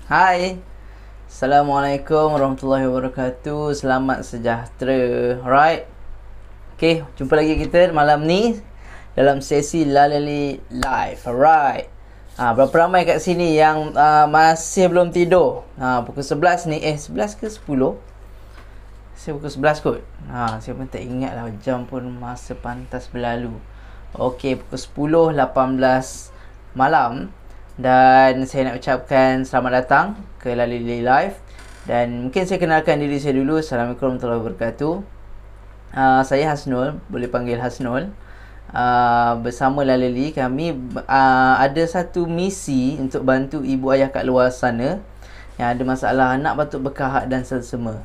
Hai, Assalamualaikum warahmatullahi wabarakatuh. Selamat sejahtera. Alright. Okay, jumpa lagi kita malam ni dalam sesi Lalali Live. Alright. Berapa ramai kat sini yang masih belum tidur? Pukul 11 ni. 11 ke 10? Saya pukul 11 kot. Saya pun tak ingat lah. Jam pun masa pantas berlalu. Okay, pukul 10.18 malam. Dan saya nak ucapkan selamat datang ke Lalili Live. Dan mungkin saya kenalkan diri saya dulu. Assalamualaikum warahmatullahi wabarakatuh. Saya Hasnul, boleh panggil Hasnul. Bersama Lalili kami ada satu misi untuk bantu ibu ayah kat luar sana yang ada masalah anak batuk berkahak dan selsema.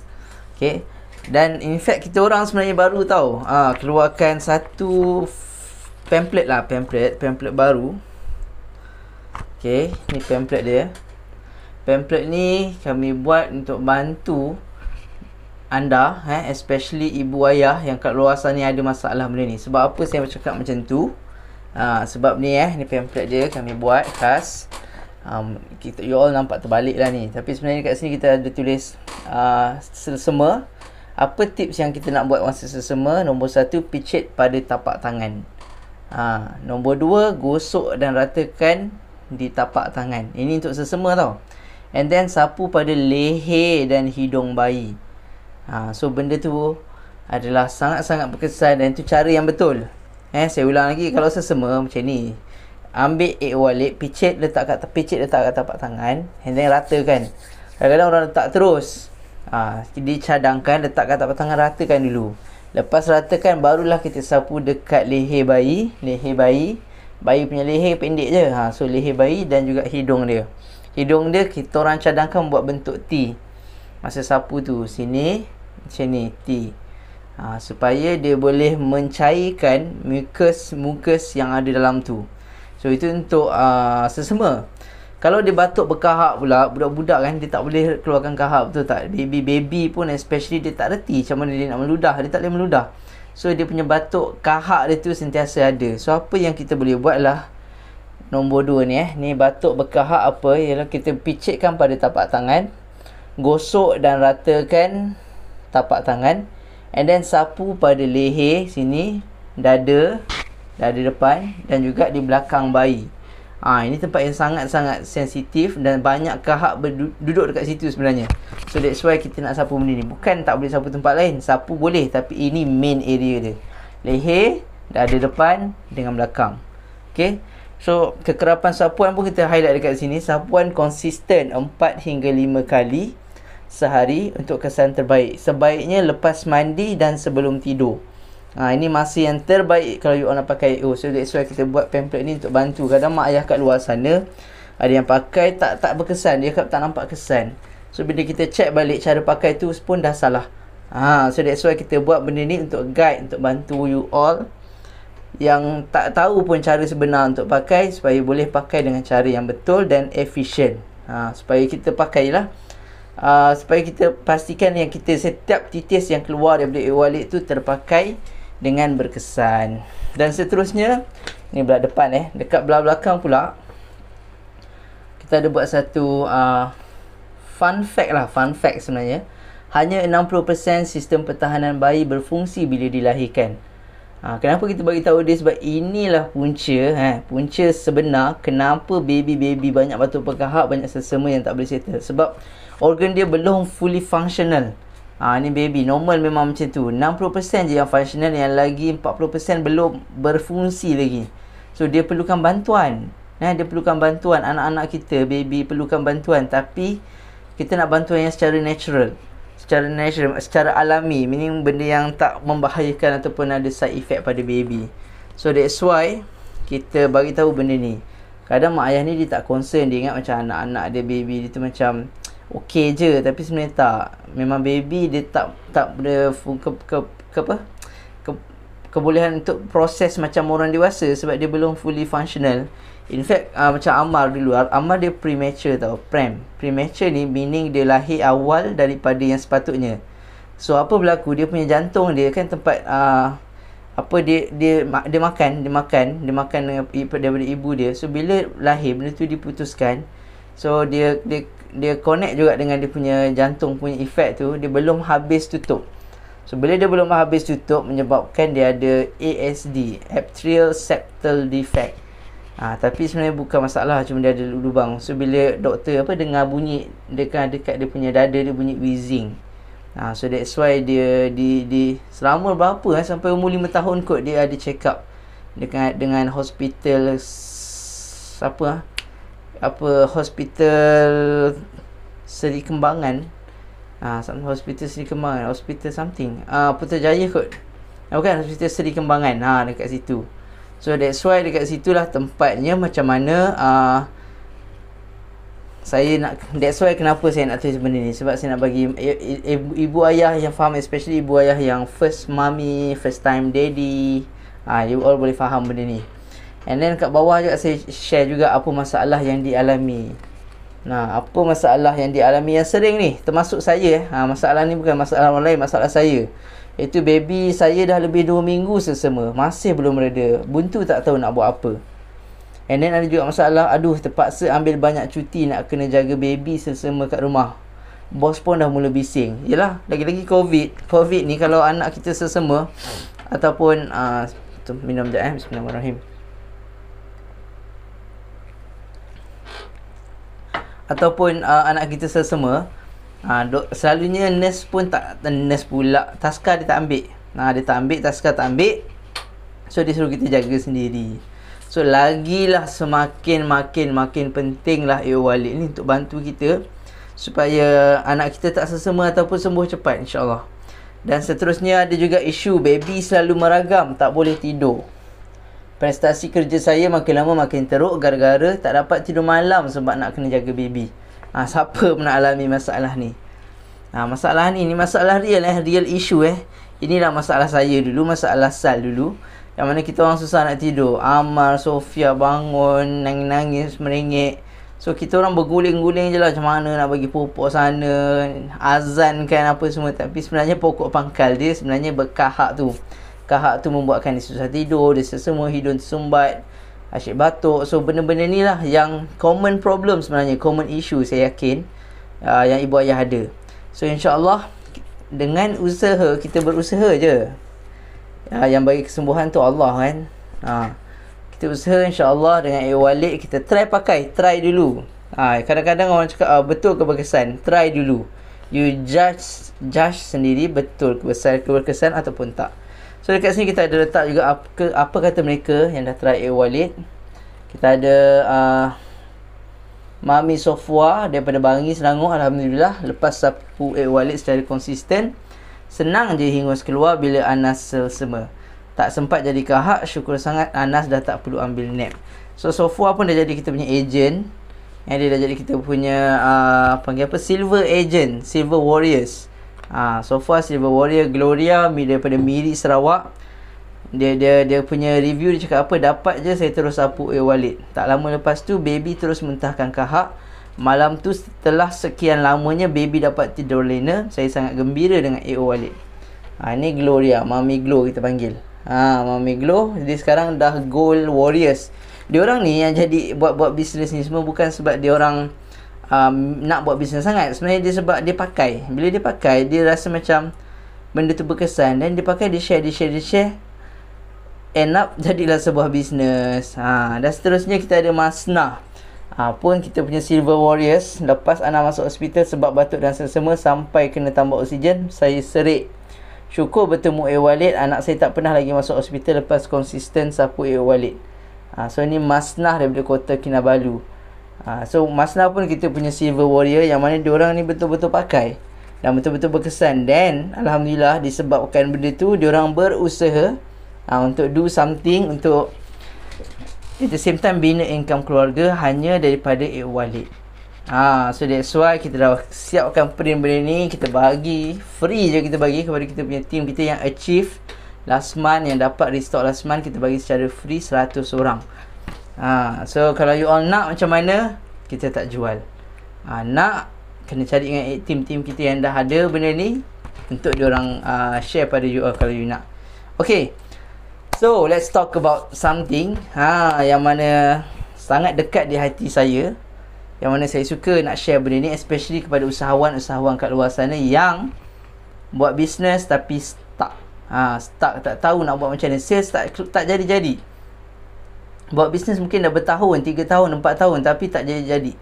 Okay. Dan in fact kita orang sebenarnya baru tahu keluarkan satu pamphlet baru. Okay, ni pamphlet dia. Pamphlet ni kami buat untuk bantu anda, especially ibu ayah yang kat luar sana ada masalah benda ni. Sebab apa saya bercakap macam tu? Sebab ni ni pamphlet dia kami buat khas. You all nampak terbalik lah ni. Tapi sebenarnya kat sini kita ada tulis selsema. Apa tips yang kita nak buat masa selsema? Nombor 1, picit pada tapak tangan. Nombor 2, gosok dan ratakan di tapak tangan. Ini untuk selsema tau. And then sapu pada leher dan hidung bayi. So benda tu adalah sangat-sangat berkesan dan itu cara yang betul. Saya ulang lagi, kalau selsema macam ni. Ambil wallet, picit letak kat tapak tangan, and then ratakan. Kadang-kadang orang letak terus. Dicadangkan, letak kat tapak tangan, ratakan dulu. Lepas ratakan barulah kita sapu dekat leher bayi. Bayi punya leher pendek je. So leher bayi dan juga hidung dia. Hidung dia kita orang cadangkan buat bentuk T. Masa sapu tu sini macam ni T. Supaya dia boleh mencairkan mukus yang ada dalam tu. So itu untuk selsema. Kalau dia batuk berkahak pula, budak-budak kan dia tak boleh keluarkan kahak, betul tak? Baby pun especially dia tak reti macam mana dia nak meludah. Dia tak boleh meludah. So dia punya batuk kahak dia tu sentiasa ada. So apa yang kita boleh buat lah nombor 2 ni ni batuk berkahak apa? Ialah kita picitkan pada tapak tangan, gosok dan ratakan tapak tangan, and then sapu pada leher sini, dada depan dan juga di belakang bayi. Ini tempat yang sangat-sangat sensitif dan banyak kahak duduk dekat situ sebenarnya. So that's why kita nak sapu benda ni. Bukan tak boleh sapu tempat lain, sapu boleh, tapi ini main area dia. Leher, dada depan dengan belakang. Okay. So kekerapan sapuan pun kita highlight dekat sini. Sapuan konsisten 4 hingga 5 kali sehari untuk kesan terbaik. Sebaiknya lepas mandi dan sebelum tidur. Ini masa yang terbaik kalau you nak pakai. So that's why kita buat pamphlet ni untuk bantu. Kadang mak ayah kat luar sana ada yang pakai tak berkesan. Dia tak nampak kesan. So bila kita check balik cara pakai tu pun dah salah. So that's why kita buat benda ni untuk guide, untuk bantu you all yang tak tahu pun cara sebenar untuk pakai, supaya boleh pakai dengan cara yang betul dan efisien. Supaya kita pakailah. Supaya kita pastikan yang kita setiap titis yang keluar daripada e-wallet tu terpakai dengan berkesan. Dan seterusnya ni belah depan dekat belah belakang pula kita ada buat satu fun fact sebenarnya. Hanya 60% sistem pertahanan bayi berfungsi bila dilahirkan. Kenapa kita bagi tahu dia? Sebab inilah punca sebenar kenapa baby banyak batuk berkahak, banyak selsema yang tak boleh settle. Sebab organ dia belum fully functional. Ni baby normal memang macam tu. 60% je yang functional, yang lagi 40% belum berfungsi lagi. So dia perlukan bantuan. Dia perlukan bantuan. Anak-anak kita, baby perlukan bantuan. Tapi kita nak bantuan yang secara natural, secara alami, meaning benda yang tak membahayakan ataupun ada side effect pada baby. So that's why kita bagi tahu benda ni. Kadang mak ayah ni dia tak concern, dia ingat macam anak-anak dia, baby dia tu macam okey je, tapi sebenarnya tak. Memang baby dia tak ada kebolehan untuk proses macam orang dewasa sebab dia belum fully functional. In fact macam Ammar dulu, Ammar dia premature tau. Premature ni meaning dia lahir awal daripada yang sepatutnya. So apa berlaku, dia punya jantung dia kan tempat dia makan daripada ibu dia. So bila lahir benda tu diputuskan, so dia dia connect juga dengan dia punya jantung punya efek tu, dia belum habis tutup. So bila dia belum habis tutup, menyebabkan dia ada ASD, atrial septal defect. Tapi sebenarnya bukan masalah, cuma dia ada lubang. So bila doktor dengar bunyi dekat dia punya dada, dia bunyi wheezing. So that's why dia di selama berapa sampai umur 5 tahun kot dia ada check up dengan hospital hospital Seri Kembangan. Hospital Seri Kembangan, hospital something, Putrajaya kot. Bukan, hospital Seri Kembangan, dekat situ. So that's why dekat situlah tempatnya macam mana that's why kenapa saya nak tulis benda ni. Sebab saya nak bagi ibu ayah yang faham, especially ibu ayah yang first mommy, first time daddy, you all boleh faham benda ni. And then kat bawah juga saya share juga apa masalah yang dialami. Apa masalah yang dialami yang sering ni, termasuk saya. Masalah ni bukan masalah orang lain, masalah saya. Itu baby saya dah lebih 2 minggu sesama, masih belum reda. Buntu tak tahu nak buat apa. And then ada juga masalah, terpaksa ambil banyak cuti nak kena jaga baby sesama kat rumah. Bos pun dah mula bising. Yelah, lagi-lagi COVID ni kalau anak kita sesama ataupun minum sekejap Bismillahirrahmanirrahim. Ataupun anak kita sesama, selalunya nurse pula, taska dia tak ambil. Taska tak ambil. So dia suruh kita jaga sendiri. So lagilah semakin penting lah Walid ni untuk bantu kita supaya anak kita tak sesama ataupun sembuh cepat, insyaAllah. Dan seterusnya ada juga isu baby selalu meragam, tak boleh tidur. Prestasi kerja saya makin lama makin teruk gara-gara tak dapat tidur malam sebab nak kena jaga baby. Siapa pernah alami masalah ni? Masalah ni masalah real real issue. Inilah masalah saya dulu, masalah Sal dulu. Yang mana kita orang susah nak tidur. Amar, Sofia bangun nangis merengek. So kita orang berguling-guling je lah macam mana nak bagi pupuk sana, azan kan apa semua. Tapi sebenarnya pokok pangkal dia sebenarnya berkahak tu. Kahak tu membuatkan dia susah tidur, dia sesama, hidung tersumbat, asyik batuk. So benda-benda ni lah yang common problem sebenarnya, common issue saya yakin yang ibu ayah ada. So insyaAllah dengan usaha, kita berusaha je, yang bagi kesembuhan tu Allah kan. Kita usaha insyaAllah dengan Walid, kita try dulu. Kadang-kadang orang cakap betul ke berkesan, try dulu. You judge sendiri betul berkesan ataupun tak. So dekat sini kita ada letak juga apa kata mereka yang dah try Walid. Kita ada Mami Sofwa daripada Bangi, Selangor. Alhamdulillah, lepas sapu Walid secara konsisten, senang je hingus keluar bila Anas selsema. Tak sempat jadi kahak, syukur sangat Anas dah tak perlu ambil nap. So Sofwa pun dah jadi kita punya agent. Dia dah jadi kita punya panggil apa, silver agent, silver warriors. Sofwa silver warrior. Gloria daripada Miri, Sarawak. Dia punya review, dia cakap apa, dapat je saya terus sapu Walid. Tak lama lepas tu baby terus muntahkan kahak. Malam tu setelah sekian lamanya baby dapat tidur lena. Saya sangat gembira dengan Walid. Ni Gloria, Mami Glo kita panggil. Mami Glo, dia sekarang dah gold warriors. Dia orang ni yang jadi buat bisnes ni semua bukan sebab dia orang nak buat bisnes sangat. Sebenarnya dia sebab dia pakai. Bila dia pakai, dia rasa macam benda tu berkesan. Dan dia pakai, dia share. End up jadilah sebuah bisnes. Dan seterusnya kita ada Masnah. Pun kita punya silver warriors. Lepas anak masuk hospital sebab batuk dan selsema sampai kena tambah oksigen, saya serik. Syukur bertemu Walid. Anak saya tak pernah lagi masuk hospital lepas konsisten sapu Walid. So ni Masnah daripada Kota Kinabalu. So Masnah pun kita punya silver warrior, yang mana diorang ni betul-betul pakai dan betul-betul berkesan. Dan Alhamdulillah disebabkan benda tu, diorang berusaha untuk do something, untuk at the same time bina income keluarga hanya daripada Walid. So that's why kita dah siapkan benda ni. Kita bagi free je, kita bagi kepada kita punya team kita yang achieve last month, yang dapat restock last month, kita bagi secara free 100 orang. So kalau you all nak macam mana, kita tak jual. Nak, kena cari dengan team kita yang dah ada benda ni untuk diorang share pada you all kalau you nak. Okay, so let's talk about something yang mana sangat dekat di hati saya, Yang mana saya suka nak share benda ni, especially kepada usahawan-usahawan kat luar sana yang buat bisnes tapi stuck. Stuck, tak tahu nak buat macam mana. Sales tak jadi-jadi. Buat bisnes mungkin dah bertahun, 3 tahun, 4 tahun tapi tak jadi-jadi.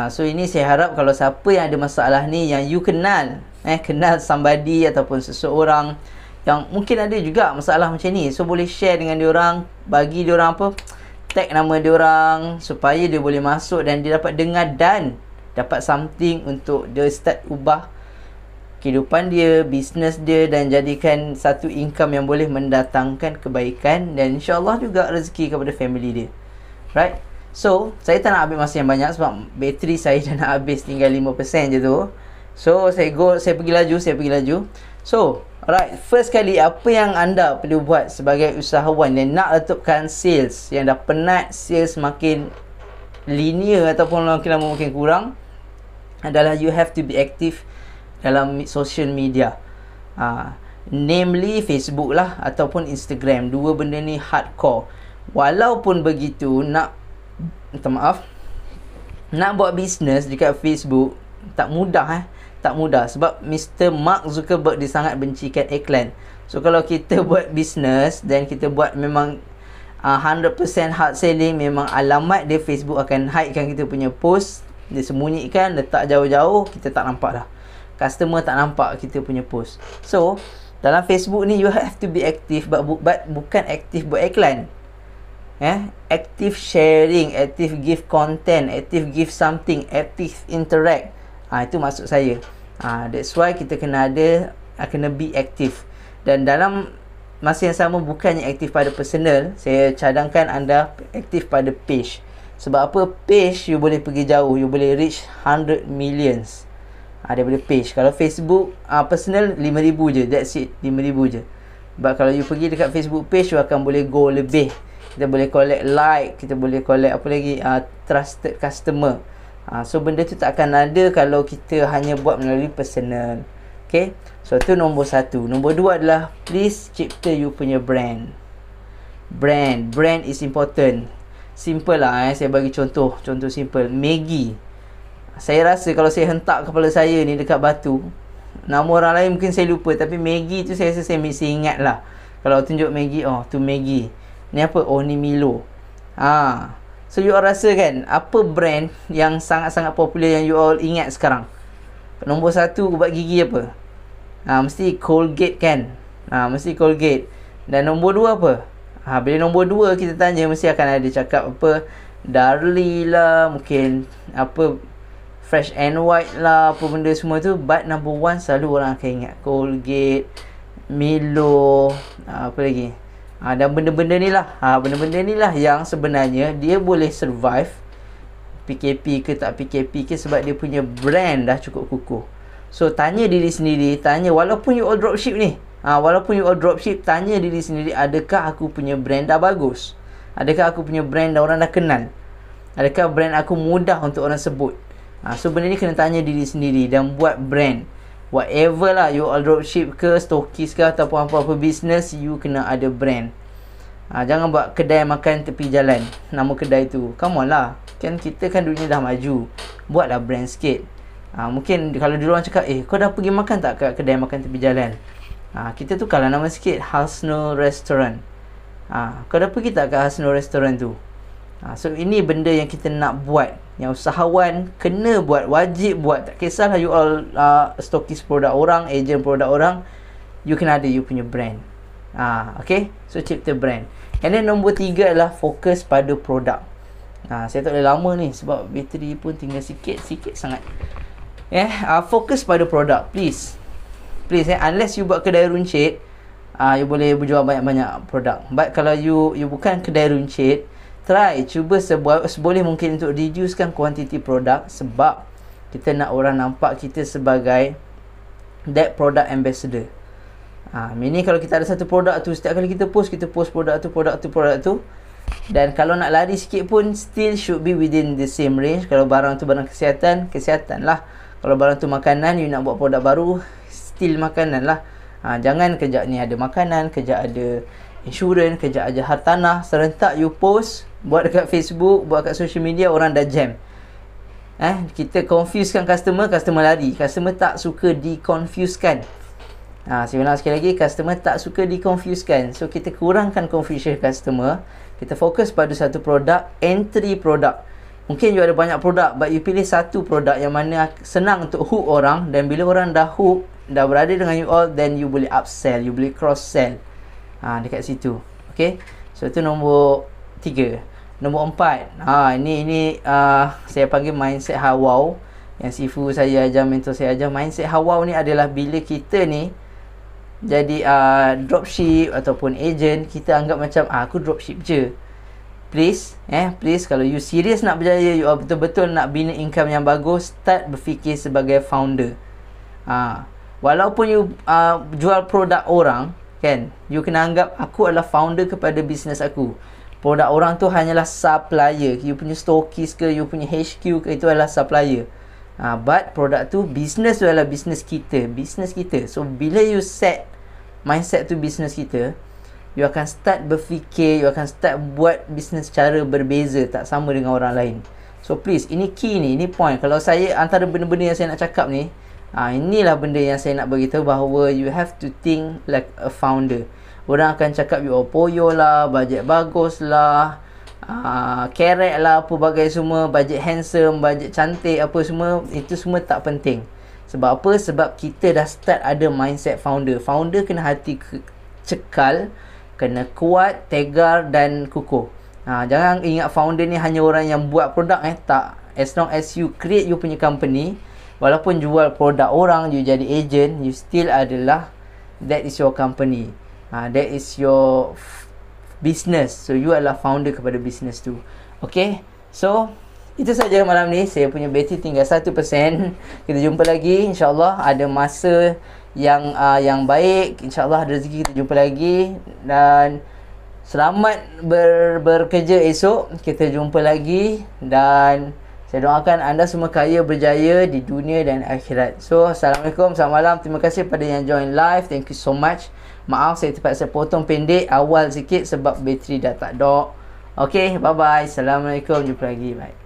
So ini saya harap kalau siapa yang ada masalah ni, yang you kenal somebody ataupun seseorang yang mungkin ada juga masalah macam ni, so boleh share dengan diorang, bagi diorang tag nama diorang supaya dia boleh masuk dan dia dapat dengar dan dapat something untuk dia start ubah kehidupan dia, bisnes dia, dan jadikan satu income yang boleh mendatangkan kebaikan dan insyaAllah juga rezeki kepada family dia. Right? So, saya tak nak ambil masa yang banyak sebab bateri saya dah nak habis, tinggal 5% je tu. So, saya pergi laju. So, alright, first kali apa yang anda perlu buat sebagai usahawan yang nak letupkan sales, yang dah penat sales makin linear ataupun makin lama makin kurang, adalah you have to be active dalam social media, namely Facebook lah ataupun Instagram. Dua benda ni hardcore. Walaupun begitu, nak buat bisnes dekat Facebook tak mudah tak mudah sebab Mr. Mark Zuckerberg dia sangat bencikan iklan. So kalau kita buat bisnes dan kita buat memang 100% hard selling, memang alamat dia Facebook akan hidekan kita punya post, dia sembunyikan, letak jauh-jauh, kita tak nampak dah, customer tak nampak kita punya post. So dalam Facebook ni you have to be active, but bukan aktif buat iklan, active sharing, active give content, active give something, active interact. Itu maksud saya. That's why kita kena be active. Dan dalam masa yang sama, bukannya aktif pada personal, saya cadangkan anda aktif pada page. Sebab apa? Page you boleh pergi jauh, you boleh reach 100 millions daripada page. Kalau Facebook personal 5,000 je, that's it, 5,000 je. But kalau you pergi dekat Facebook page, you akan boleh go lebih. Kita boleh collect like, kita boleh collect apa lagi, trusted customer. So benda tu tak akan ada kalau kita hanya buat melalui personal. Okay, so tu nombor 1. Nombor 2 adalah please cipta you punya brand. Brand is important. Simple lah, saya bagi contoh simple. Maggi, saya rasa kalau saya hentak kepala saya ni dekat batu, nama orang lain mungkin saya lupa, tapi Maggi tu saya rasa saya mesti ingat lah. Kalau tunjuk Maggi, tu Maggi. Ni apa? Ni Milo. So you all rasa kan, apa brand yang sangat-sangat popular yang you all ingat sekarang? Nombor 1 ubat gigi apa? Mesti Colgate kan? Mesti Colgate. Dan nombor 2 apa? Bila nombor 2 kita tanya, mesti akan ada cakap apa, Darlie lah, mungkin apa, Fresh and White lah, apa benda semua tu. But number 1 selalu orang akan ingat Colgate, Milo, apa lagi, dan benda-benda ni lah, benda-benda ni lah yang sebenarnya dia boleh survive PKP ke tak PKP ke, sebab dia punya brand dah cukup kukuh. So tanya diri sendiri, walaupun you all dropship ni, tanya diri sendiri, adakah aku punya brand dah bagus? Adakah aku punya brand dah orang dah kenal? Adakah brand aku mudah untuk orang sebut? So benda ni kena tanya diri sendiri dan buat brand. Whatever lah, you all dropship ke, stokis ke, ataupun apa-apa business, you kena ada brand. Jangan buat kedai makan tepi jalan, nama kedai tu, come on lah, kan kita kan dunia dah maju, buatlah brand sikit. Mungkin kalau diorang cakap, kau dah pergi makan tak kat kedai makan tepi jalan? Kita tukarlah nama sikit, Hasno Restaurant. Kau dah pergi tak kat Hasno Restaurant tu? So ini benda yang kita nak buat, yang usahawan kena buat, wajib buat. Tak kisahlah you all stokis produk orang, agent produk orang, you kena ada you punya brand. Okay, so cipta brand. And then nombor 3 adalah fokus pada produk. Saya tak boleh lama ni sebab bateri pun tinggal sikit sangat. Fokus pada produk, please, unless you buat kedai runcit, you boleh berjual banyak-banyak produk. But kalau you bukan kedai runcit, cuba seboleh mungkin untuk reducekan kuantiti produk, sebab kita nak orang nampak kita sebagai that product ambassador. Ini kalau kita ada satu produk tu, setiap kali kita post produk tu. Dan kalau nak lari sikit pun, still should be within the same range. Kalau barang tu barang kesihatan lah. Kalau barang tu makanan, you nak buat produk baru, still makanan lah. Jangan kejap ni ada makanan, kejap ada insurans, kejap ada hartanah, serentak you post, buat dekat Facebook, buat kat social media, orang dah jam. kita confusekan customer, customer lari. Customer tak suka di-confusekan. Saya ulang sekali lagi, customer tak suka di-confusekan. So kita kurangkan confusion customer. Kita fokus pada satu produk, entry produk. Mungkin you ada banyak produk, but you pilih satu produk yang mana senang untuk hook orang, dan bila orang dah hook, dah berada dengan you all, then you boleh upsell, you boleh cross sell. Dekat situ. Okay, so itu nombor 3. Nombor 4, ini saya panggil mindset how-wow. Yang sifu saya ajar, mentor saya ajar. Mindset how-wow ni adalah bila kita ni jadi dropship ataupun agent, kita anggap macam aku dropship je. Please kalau you serius nak berjaya, you betul-betul nak bina income yang bagus, start berfikir sebagai founder. Walaupun you jual produk orang, kan, you kena anggap aku adalah founder kepada bisnes aku. Produk orang tu hanyalah supplier. You punya stokis ke, you punya HQ ke, itu adalah supplier. But produk tu, business tu adalah business kita. So bila you set mindset tu business kita, you akan start berfikir, you akan start buat business cara berbeza, tak sama dengan orang lain. So please, ini key ni, ini point. Kalau saya, antara benda-benda yang saya nak cakap ni, inilah benda yang saya nak beritahu, bahawa you have to think like a founder. Orang akan cakap you poyo lah, bajet bagus lah, kerek lah, apa bagai semua, bajet handsome, bajet cantik, apa semua, itu semua tak penting. Sebab apa? Sebab kita dah start ada mindset founder. Founder kena hati cekal, kena kuat, tegar dan kukuh. Jangan ingat founder ni hanya orang yang buat produk. Tak. As long as you create you punya company, walaupun jual produk orang, you jadi agent, you still adalah, that is your company. That is your business. So you adalah founder kepada business tu. Okay, so itu saja malam ni. Saya punya battery tinggal 1%. Kita jumpa lagi, InsyaAllah ada masa yang baik. InsyaAllah ada rezeki, kita jumpa lagi. Dan selamat bekerja esok. Kita jumpa lagi. Dan saya doakan anda semua kaya berjaya di dunia dan akhirat. So Assalamualaikum, selamat malam. Terima kasih pada yang join live. Thank you so much. Maaf saya terpaksa potong pendek awal sikit sebab bateri dah tak dok. Okay, bye bye. Assalamualaikum, jumpa lagi. Bye.